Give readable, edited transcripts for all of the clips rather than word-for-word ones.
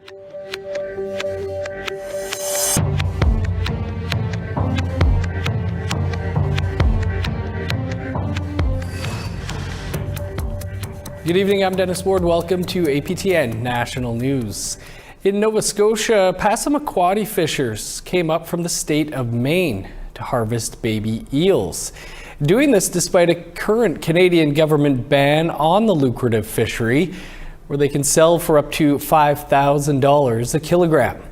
Good evening, I'm Dennis Ward. Welcome to APTN National News. In Nova Scotia, Passamaquoddy fishers came up from the state of Maine to harvest baby eels. Doing this despite a current Canadian government ban on the lucrative fishery, where they can sell for up to $5,000 a kilogram.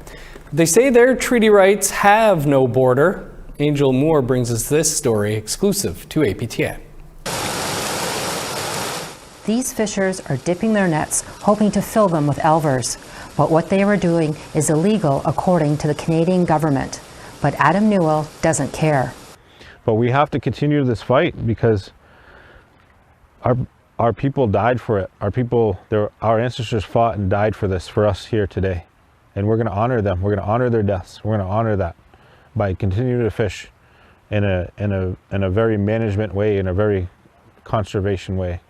They say their treaty rights have no border. Angel Moore brings us this story exclusive to APTN. These fishers are dipping their nets, hoping to fill them with elvers. But what they are doing is illegal according to the Canadian government. But Adam Newell doesn't care. But we have to continue this fight because our people died for it. Our ancestors fought and died for this, for us here today. And we're going to honor them. We're going to honor their deaths. We're going to honor that by continuing to fish in a very management way, in a very conservation way.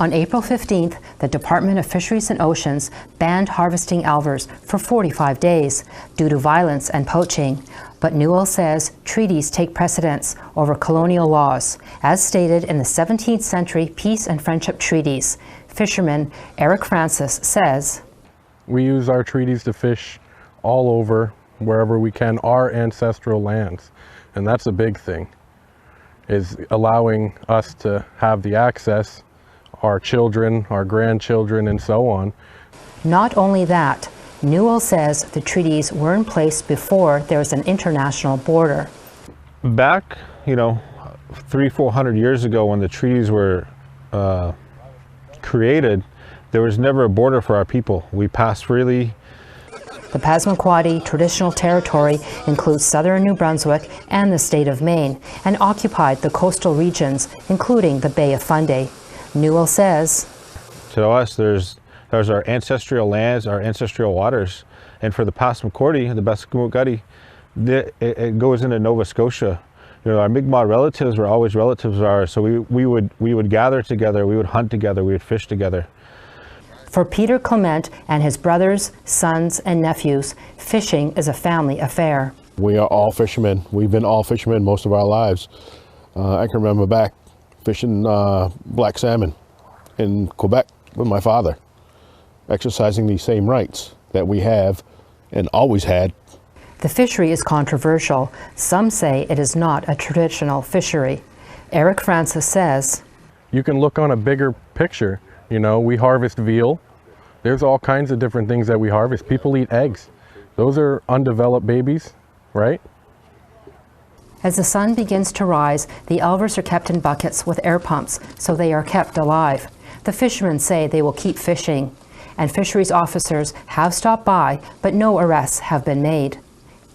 On April 15th, the Department of Fisheries and Oceans banned harvesting elvers for 45 days due to violence and poaching. But Newell says treaties take precedence over colonial laws, as stated in the 17th century peace and friendship treaties. Fisherman Eric Francis says, "We use our treaties to fish all over, wherever we can, our ancestral lands. And that's a big thing, is allowing us to have the access, our children, our grandchildren, and so on." Not only that, Newell says the treaties were in place before there was an international border. Back, 300-400 years ago when the treaties were created, there was never a border for our people. We passed freely. The Passamaquoddy traditional territory includes southern New Brunswick and the state of Maine, and occupied the coastal regions, including the Bay of Fundy. Newell says, to us, there's our ancestral lands, our ancestral waters, and for the Passamaquoddy, the Passamaquoddy, it goes into Nova Scotia. Our Mi'kmaq relatives were always relatives of ours, so we would gather together, we would hunt together, we would fish together. For Peter Clement and his brothers, sons, and nephews, fishing is a family affair. We are all fishermen. We've been all fishermen most of our lives. I can remember back fishing black salmon in Quebec with my father, exercising these same rights that we have and always had. The fishery is controversial. Some say it is not a traditional fishery. Eric Francis says, "You can look on a bigger picture. We harvest veal. There's all kinds of different things that we harvest. People eat eggs. Those are undeveloped babies, right?" As the sun begins to rise, the elvers are kept in buckets with air pumps, so they are kept alive. The fishermen say they will keep fishing, and fisheries officers have stopped by, but no arrests have been made.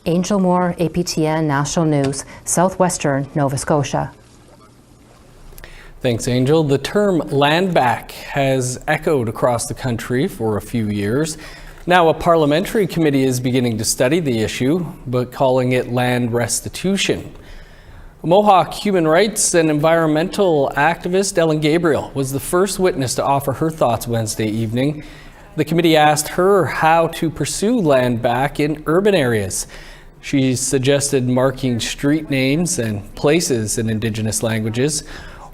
Angel Moore, APTN National News, Southwestern Nova Scotia. Thanks, Angel. The term land back has echoed across the country for a few years. Now a parliamentary committee is beginning to study the issue, but calling it land restitution. Mohawk human rights and environmental activist Ellen Gabriel was the first witness to offer her thoughts Wednesday evening. The committee asked her how to pursue land back in urban areas. She suggested marking street names and places in Indigenous languages,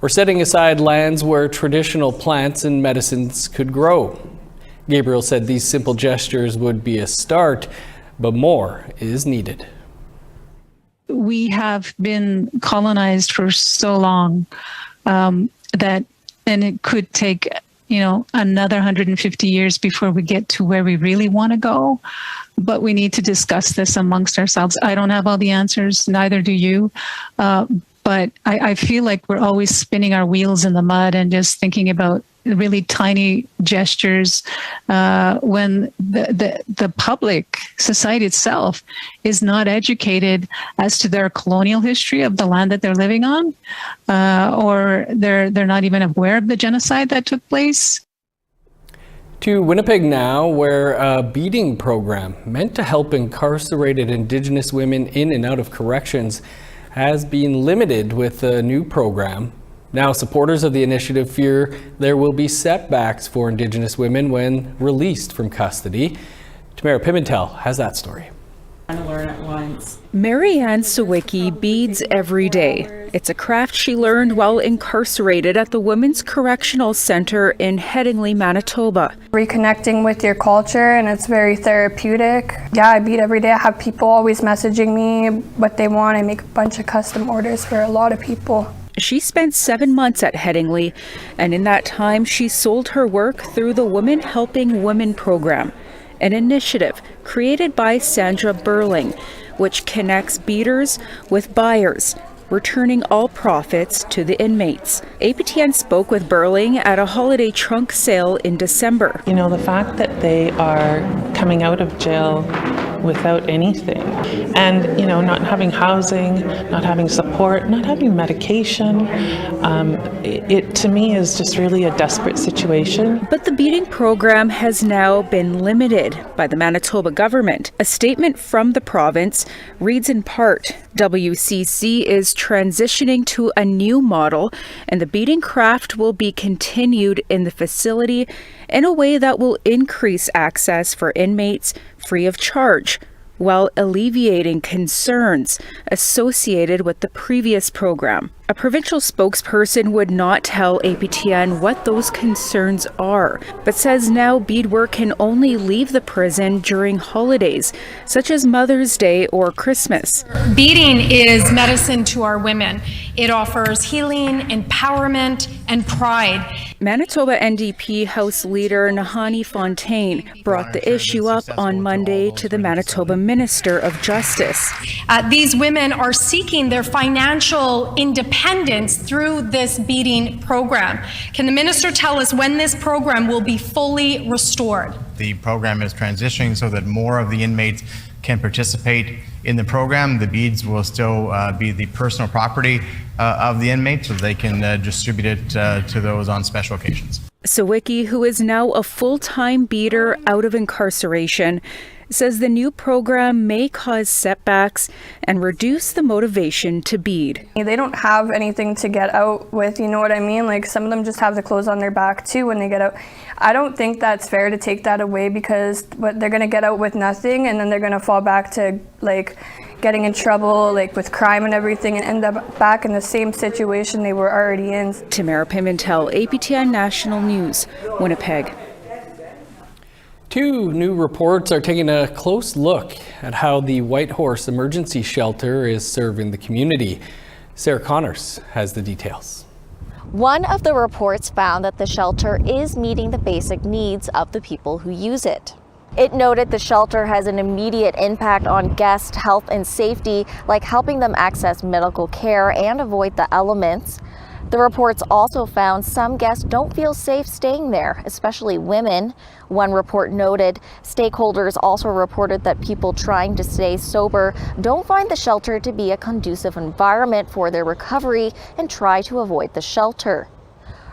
or setting aside lands where traditional plants and medicines could grow. Gabriel said these simple gestures would be a start, but more is needed. We have been colonized for so long and it could take, another 150 years before we get to where we really want to go. But we need to discuss this amongst ourselves. I don't have all the answers, neither do you. But I feel like we're always spinning our wheels in the mud and just thinking about really tiny gestures when the public, society itself, is not educated as to their colonial history of the land that they're living on, or they're not even aware of the genocide that took place. To Winnipeg now, where a beating program meant to help incarcerated Indigenous women in and out of corrections has been limited with a new program. Now, supporters of the initiative fear there will be setbacks for Indigenous women when released from custody. Tamara Pimentel has that story. Marianne Sawicki beads every day. It's a craft she learned while incarcerated at the Women's Correctional Center in Headingley, Manitoba. Reconnecting with your culture, and it's very therapeutic. Yeah, I bead every day. I have people always messaging me what they want. I make a bunch of custom orders for a lot of people. She spent 7 months at Headingley, and in that time she sold her work through the Women Helping Women program, an initiative created by Sandra Burling, which connects beaders with buyers, returning all profits to the inmates. APTN spoke with Burling at a holiday trunk sale in December. You know, the fact that they are coming out of jail without anything and, you know, not having housing, not having support, not having medication, it to me is just really a desperate situation. But the beading program has now been limited by the Manitoba government. A statement from the province reads in part, WCC is transitioning to a new model and the beading craft will be continued in the facility in a way that will increase access for inmates free of charge, while alleviating concerns associated with the previous program. A provincial spokesperson would not tell APTN what those concerns are, but says now beadwork can only leave the prison during holidays, such as Mother's Day or Christmas. Beading is medicine to our women. It offers healing, empowerment, and pride. Manitoba NDP House Leader Nahani Fontaine brought the issue up on Monday to the Manitoba Minister of Justice. These women are seeking their financial independence through this beading program. Can the minister tell us when this program will be fully restored? The program is transitioning so that more of the inmates can participate in the program. The beads will still be the personal property of the inmates, so they can distribute it to those on special occasions. Sawicki, who is now a full-time beader out of incarceration, says the new program may cause setbacks and reduce the motivation to bead. They don't have anything to get out with, you know what I mean? Like, some of them just have the clothes on their back too when they get out. I don't think that's fair to take that away, because they're going to get out with nothing and then they're going to fall back to like getting in trouble, like with crime and everything, and end up back in the same situation they were already in. Tamara Pimentel, APTN National News, Winnipeg. Two new reports are taking a close look at how the Whitehorse Emergency Shelter is serving the community. Sarah Connors has the details. One of the reports found that the shelter is meeting the basic needs of the people who use it. It noted the shelter has an immediate impact on guest health and safety, like helping them access medical care and avoid the elements. The reports also found some guests don't feel safe staying there, especially women. One report noted stakeholders also reported that people trying to stay sober don't find the shelter to be a conducive environment for their recovery and try to avoid the shelter.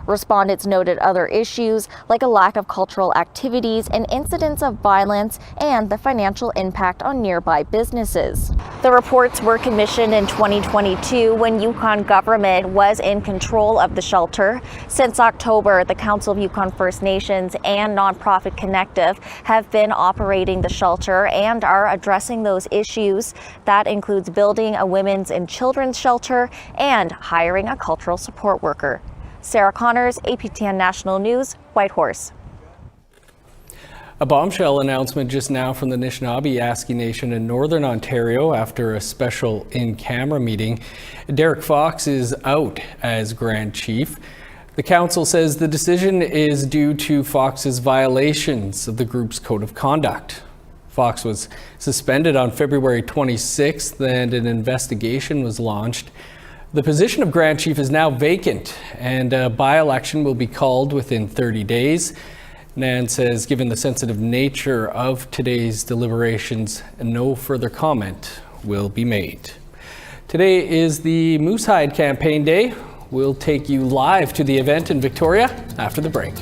Respondents noted other issues like a lack of cultural activities and incidents of violence and the financial impact on nearby businesses. The reports were commissioned in 2022 when Yukon government was in control of the shelter. Since October, the Council of Yukon First Nations and nonprofit Connective have been operating the shelter and are addressing those issues. That includes building a women's and children's shelter and hiring a cultural support worker. Sarah Connors, APTN National News, Whitehorse. A bombshell announcement just now from the Anishinaabe Aski Nation in Northern Ontario after a special in-camera meeting. Derek Fox is out as Grand Chief. The council says the decision is due to Fox's violations of the group's code of conduct. Fox was suspended on February 26th and an investigation was launched. The position of Grand Chief is now vacant and a by-election will be called within 30 days. Nan says, given the sensitive nature of today's deliberations, no further comment will be made. Today is the Moosehide Campaign Day. We'll take you live to the event in Victoria after the break.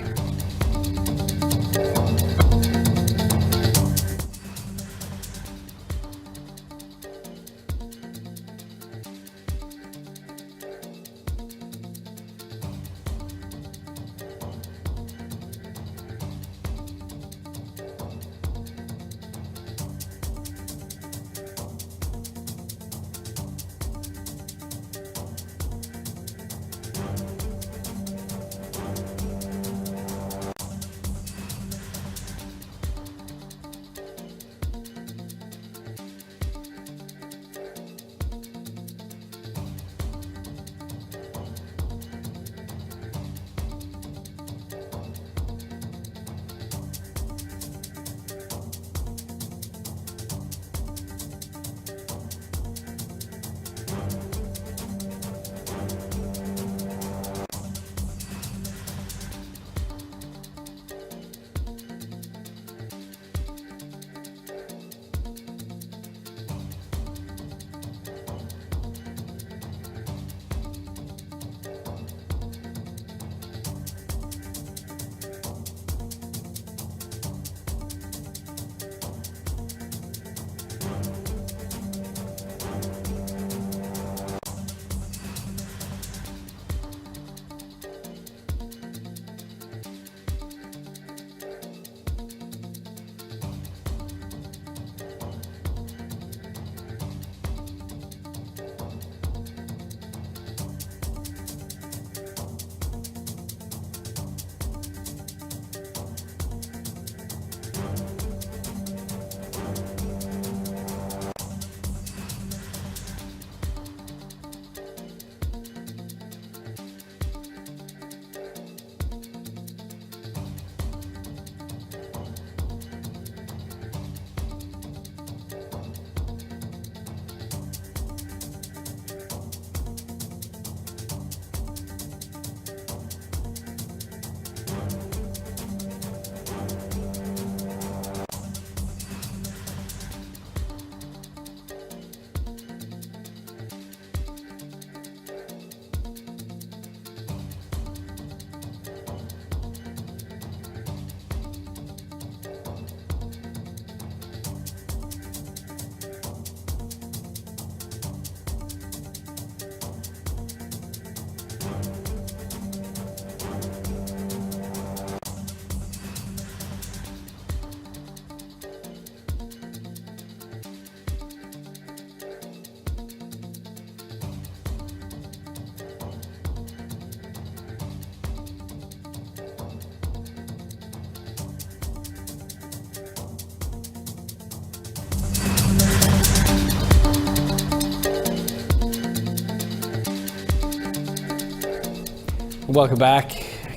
Welcome back.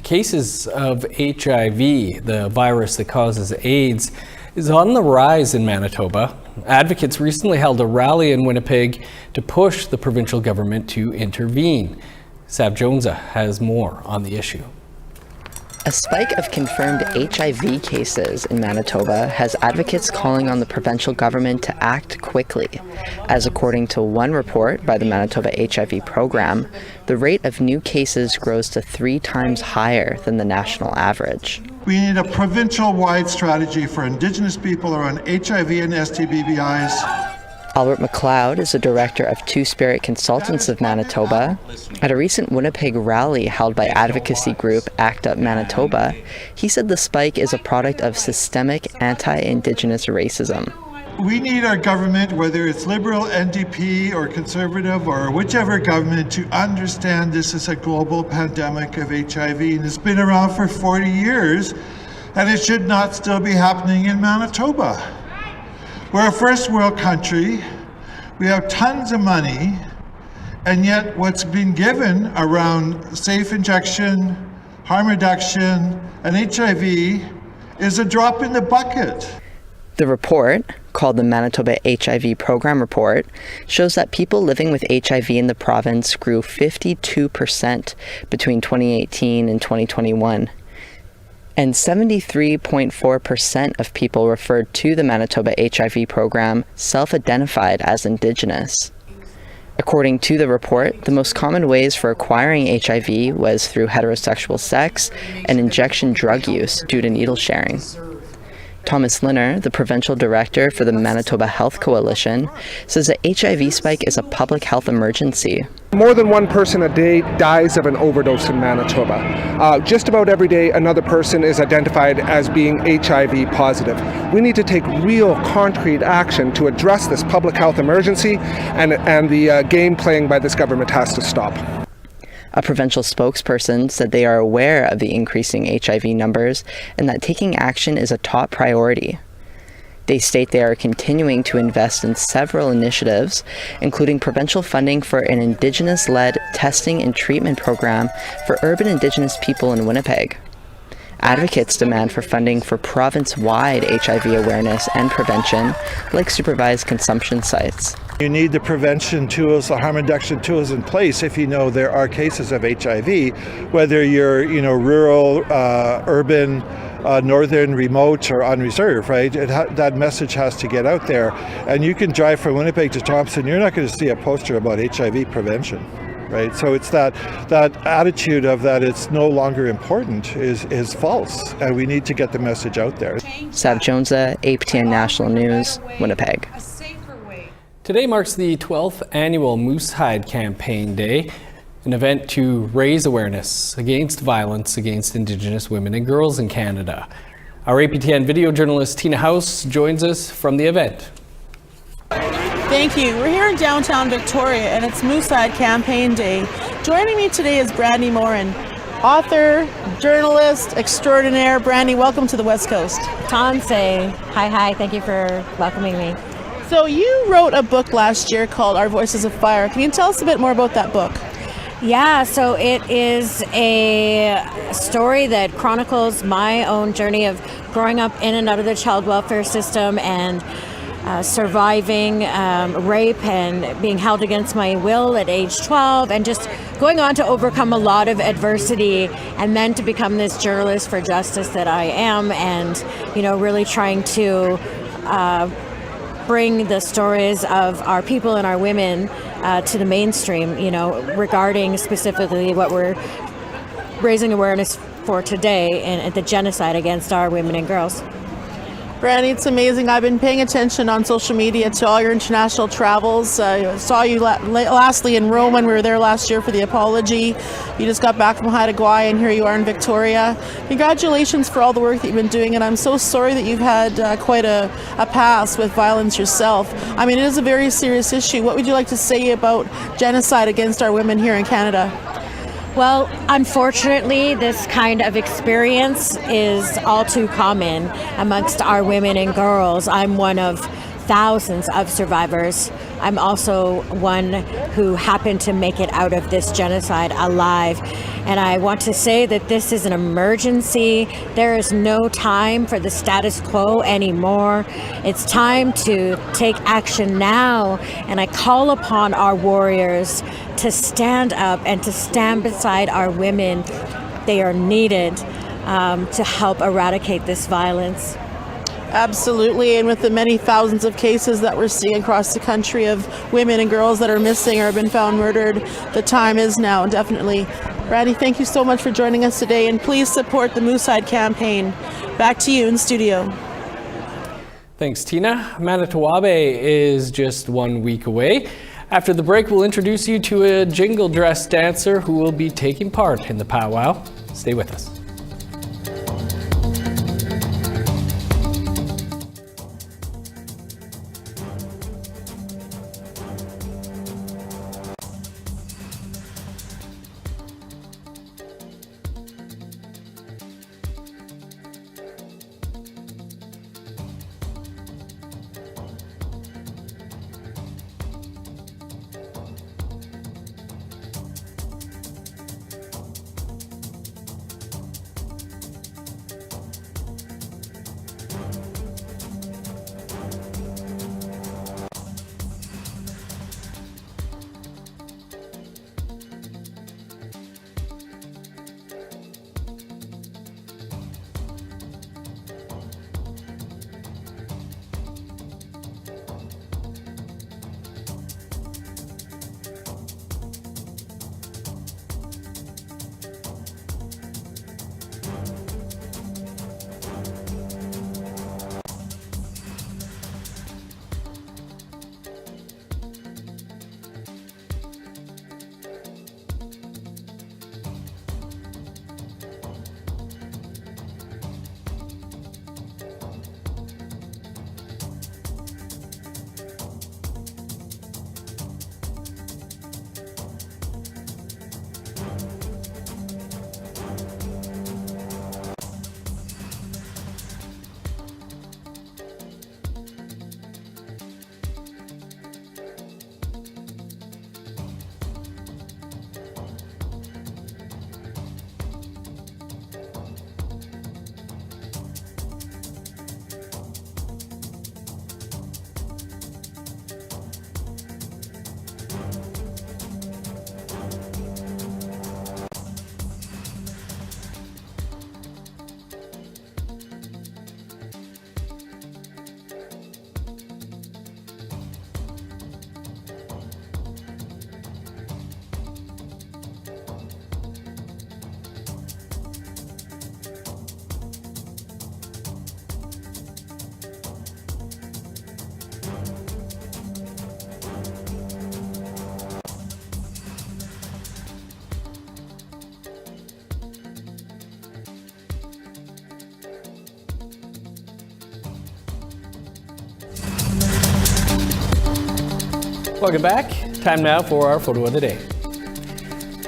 Cases of HIV, the virus that causes AIDS, is on the rise in Manitoba. Advocates recently held a rally in Winnipeg to push the provincial government to intervene. Sav Jonesa has more on the issue. A spike of confirmed HIV cases in Manitoba has advocates calling on the provincial government to act quickly. As according to one report by the Manitoba HIV program, the rate of new cases grows to 3 times higher than the national average. We need a provincial-wide strategy for Indigenous people around HIV and STBBIs. Albert McLeod is the director of Two Spirit Consultants of Manitoba. At a recent Winnipeg rally held by advocacy group ACT UP Manitoba, he said the spike is a product of systemic anti-Indigenous racism. We need our government, whether it's Liberal, NDP, or Conservative, or whichever government, to understand this is a global pandemic of HIV, and it's been around for 40 years, and it should not still be happening in Manitoba. We're a first world country, we have tons of money, and yet what's been given around safe injection, harm reduction, and HIV is a drop in the bucket. The report, called the Manitoba HIV Program Report, shows that people living with HIV in the province grew 52% between 2018 and 2021. And 73.4% of people referred to the Manitoba HIV program self-identified as Indigenous. According to the report, the most common ways for acquiring HIV was through heterosexual sex and injection drug use due to needle sharing. Thomas Linner, the provincial director for the Manitoba Health Coalition, says the HIV spike is a public health emergency. More than one person a day dies of an overdose in Manitoba. Just about every day, another person is identified as being HIV positive. We need to take real concrete action to address this public health emergency, and the game playing by this government has to stop. A provincial spokesperson said they are aware of the increasing HIV numbers and that taking action is a top priority. They state they are continuing to invest in several initiatives, including provincial funding for an Indigenous-led testing and treatment program for urban Indigenous people in Winnipeg. Advocates demand for funding for province-wide HIV awareness and prevention, like supervised consumption sites. You need the prevention tools, the harm reduction tools in place if you know there are cases of HIV, whether you're rural, urban, northern, remote, or unreserved, right? That message has to get out there. And you can drive from Winnipeg to Thompson, you're not going to see a poster about HIV prevention. Right, so it's that attitude of that it's no longer important is false, and we need to get the message out there. Sav Jonesa, APTN National News, Winnipeg. Today marks the 12th annual Moose Hide Campaign Day, an event to raise awareness against violence against Indigenous women and girls in Canada. Our APTN video journalist Tina House joins us from the event. Thank you. We're here in downtown Victoria and it's Moose Hide Campaign Day. Joining me today is Brandy Morin, author, journalist extraordinaire. Brandy, welcome to the West Coast. Tanse. Hi, thank you for welcoming me. So you wrote a book last year called Our Voices of Fire. Can you tell us a bit more about that book? Yeah, so it is a story that chronicles my own journey of growing up in and out of the child welfare system and surviving rape and being held against my will at age 12 and just going on to overcome a lot of adversity and then to become this journalist for justice that I am, and really trying to bring the stories of our people and our women to the mainstream, regarding specifically what we're raising awareness for today and the genocide against our women and girls. Brandy, it's amazing. I've been paying attention on social media to all your international travels. I saw you lastly in Rome when we were there last year for the apology. You just got back from Haida Gwaii and here you are in Victoria. Congratulations for all the work that you've been doing, and I'm so sorry that you've had quite a past with violence yourself. I mean, it is a very serious issue. What would you like to say about genocide against our women here in Canada? Well, unfortunately, this kind of experience is all too common amongst our women and girls. I'm one of thousands of survivors. I'm also one who happened to make it out of this genocide alive. And I want to say that this is an emergency. There is no time for the status quo anymore. It's time to take action now. And I call upon our warriors to stand up and to stand beside our women. They are needed to help eradicate this violence. Absolutely, and with the many thousands of cases that we're seeing across the country of women and girls that are missing or have been found murdered, the time is now, definitely. Randy, thank you so much for joining us today, and please support the Moosehide campaign. Back to you in studio. Thanks, Tina. Manitowabe is just 1 week away. After the break, we'll introduce you to a jingle dress dancer who will be taking part in the powwow. Stay with us. Welcome back. Time now for our photo of the day.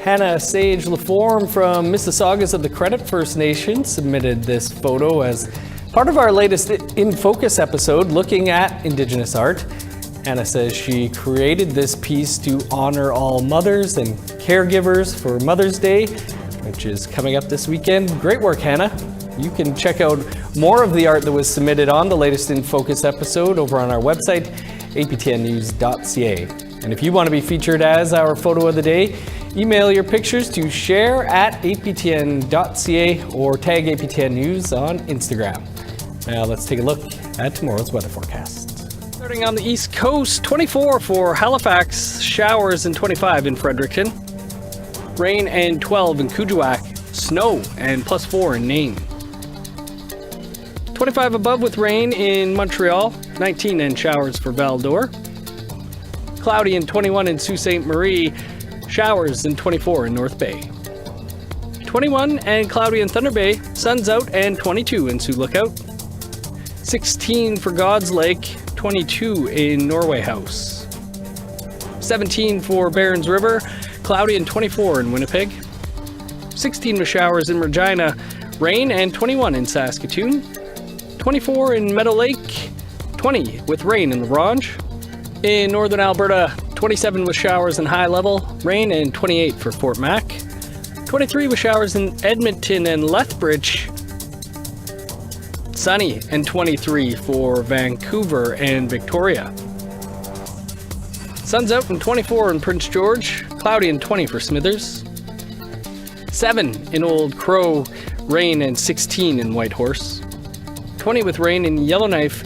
Hannah Sage Laforme from Mississaugas of the Credit First Nation submitted this photo as part of our latest In Focus episode looking at Indigenous art. Hannah says she created this piece to honor all mothers and caregivers for Mother's Day, which is coming up this weekend. Great work, Hannah. You can check out more of the art that was submitted on the latest In Focus episode over on our website, aptnnews.ca. And if you want to be featured as our photo of the day, email your pictures to share@aptn.ca or tag APTN News on Instagram. Now let's take a look at tomorrow's weather forecast. Starting on the East Coast, 24 for Halifax, showers and 25 in Fredericton. Rain and 12 in Kuujjuaq, snow and +4 in Nain. 25 above with rain in Montreal, 19 and showers for Val-d'Or. Cloudy and 21 in Sault Ste. Marie, showers and 24 in North Bay. 21 and cloudy in Thunder Bay, sun's out and 22 in Sioux Lookout. 16 for God's Lake, 22 in Norway House. 17 for Barons River, cloudy and 24 in Winnipeg. 16 with showers in Regina, rain and 21 in Saskatoon. 24 in Meadow Lake, 20 with rain in the Ronge. In northern Alberta, 27 with showers and high level rain, and 28 for Fort Mac. 23 with showers in Edmonton and Lethbridge. Sunny, and 23 for Vancouver and Victoria. Sun's out, and 24 in Prince George. Cloudy, and 20 for Smithers. 7 in Old Crow, rain, and 16 in Whitehorse. 20 with rain in Yellowknife,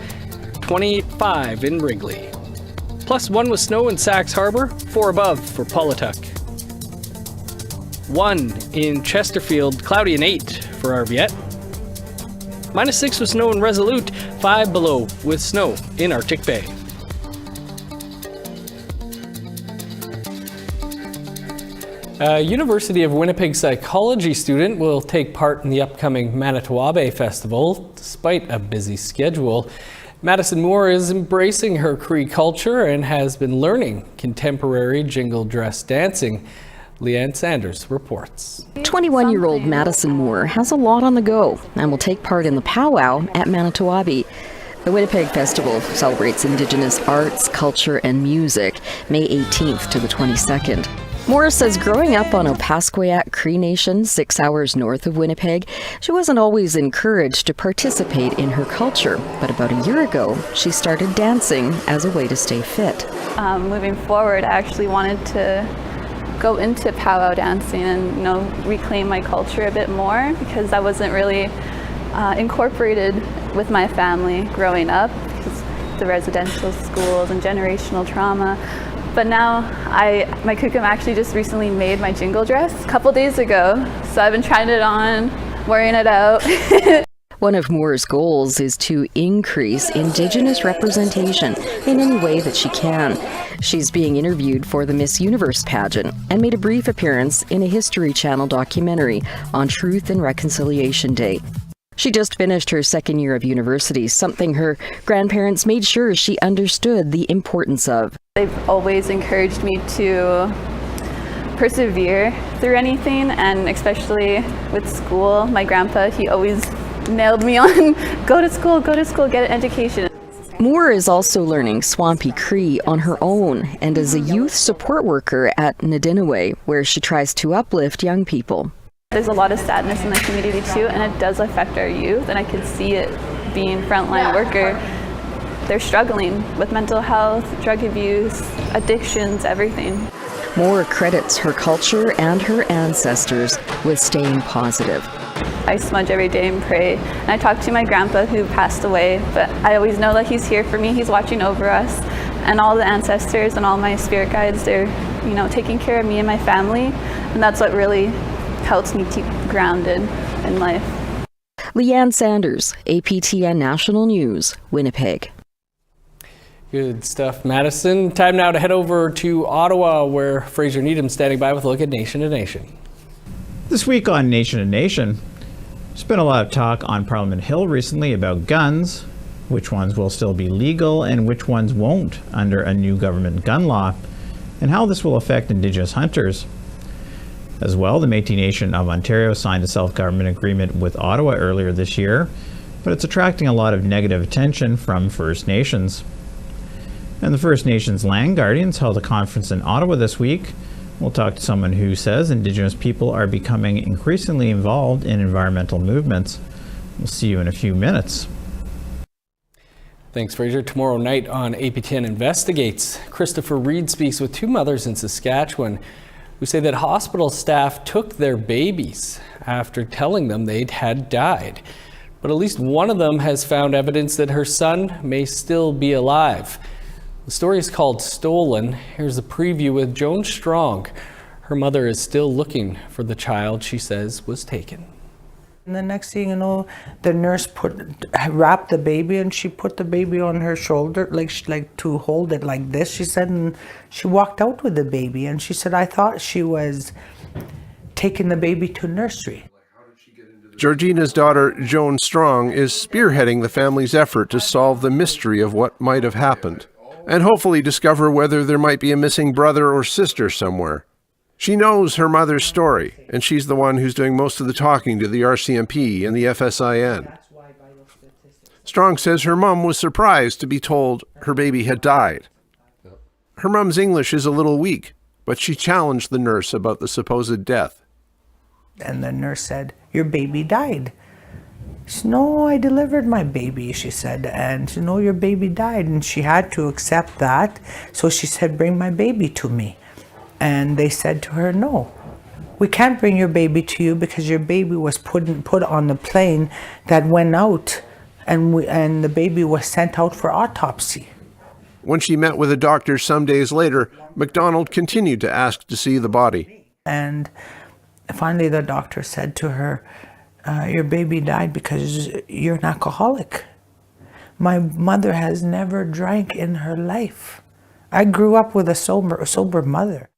25 in Wrigley. +1 with snow in Sax Harbor, 4 above for Paulatuck. 1 in Chesterfield, cloudy, and 8 for Arviette. -6 with snow in Resolute, 5 below with snow in Arctic Bay. A University of Winnipeg psychology student will take part in the upcoming Manitowabe Festival, despite a busy schedule. Madison Moore is embracing her Cree culture and has been learning contemporary jingle dress dancing. Leanne Sanders reports. 21-year-old Madison Moore has a lot on the go and will take part in the powwow at Manitowabe. The Winnipeg Festival celebrates Indigenous arts, culture, and music, May 18th to the 22nd. Moore says growing up on Opaskwayak Cree Nation, 6 hours north of Winnipeg, she wasn't always encouraged to participate in her culture. But about a year ago, she started dancing as a way to stay fit. Moving forward, I actually wanted to go into powwow dancing and reclaim my culture a bit more, because I wasn't really incorporated with my family growing up, because the residential schools and generational trauma. But now my kukum actually just recently made my jingle dress a couple days ago, so I've been trying it on, wearing it out. One of Moore's goals is to increase Indigenous representation in any way that she can. She's being interviewed for the Miss Universe pageant and made a brief appearance in a History Channel documentary on Truth and Reconciliation Day. She just finished her second year of university, something her grandparents made sure she understood the importance of. They've always encouraged me to persevere through anything, and especially with school. My grandpa, he always nailed me on go to school, get an education. Moore is also learning Swampy Cree on her own and is a youth support worker at Needham, where she tries to uplift young people. There's a lot of sadness in the community too, and it does affect our youth, and I can see it being frontline worker. They're struggling with mental health, drug abuse, addictions, everything. Moore credits her culture and her ancestors with staying positive. I smudge every day and pray, and I talk to my grandpa who passed away, but I always know that he's here for me, he's watching over us, and all the ancestors and all my spirit guides, they're taking care of me and my family, and that's what really helps me keep grounded in life. Leanne Sanders, APTN National News, Winnipeg. Good stuff, Madison. Time now to head over to Ottawa, where Fraser Needham standing by with a look at Nation to Nation. This week on Nation to Nation, there's been a lot of talk on Parliament Hill recently about guns, which ones will still be legal and which ones won't under a new government gun law, and how this will affect Indigenous hunters. As well, the Métis Nation of Ontario signed a self-government agreement with Ottawa earlier this year, but it's attracting a lot of negative attention from First Nations. And the First Nations Land Guardians held a conference in Ottawa this week. We'll talk to someone who says Indigenous people are becoming increasingly involved in environmental movements. We'll see you in a few minutes. Thanks, Fraser. Tomorrow night on AP10 Investigates, Christopher Reed speaks with 2 mothers in Saskatchewan who say that hospital staff took their babies after telling them they'd had died. But at least one of them has found evidence that her son may still be alive. The story is called Stolen. Here's a preview with Joan Strong. Her mother is still looking for the child she says was taken. And the next thing you know, the nurse wrapped the baby, and she put the baby on her shoulder, like to hold it like this, she said, and she walked out with the baby. And she said, I thought she was taking the baby to nursery. Georgina's daughter, Joan Strong, is spearheading the family's effort to solve the mystery of what might have happened, and hopefully discover whether there might be a missing brother or sister somewhere. She knows her mother's story, and she's the one who's doing most of the talking to the RCMP and the FSIN. Strong says her mom was surprised to be told her baby had died. Her mom's English is a little weak, but she challenged the nurse about the supposed death. And the nurse said, "Your baby died." She said, "No, I delivered my baby," she said. And she said, "No, your baby died." And she had to accept that. So she said, "Bring my baby to me." And they said to her, "No, we can't bring your baby to you because your baby was put on the plane that went out, and the baby was sent out for autopsy." When she met with a doctor some days later, MacDonald continued to ask to see the body. And finally the doctor said to her, "Your baby died because you're an alcoholic. My mother has never drank in her life. I grew up with a sober mother."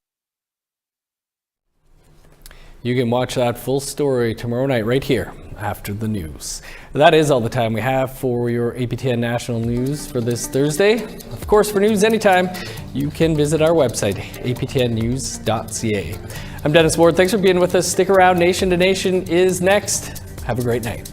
You can watch that full story tomorrow night right here after the news. That is all the time we have for your APTN National News for this Thursday. Of course, for news anytime, you can visit our website, aptnnews.ca. I'm Dennis Ward. Thanks for being with us. Stick around. Nation to Nation is next. Have a great night.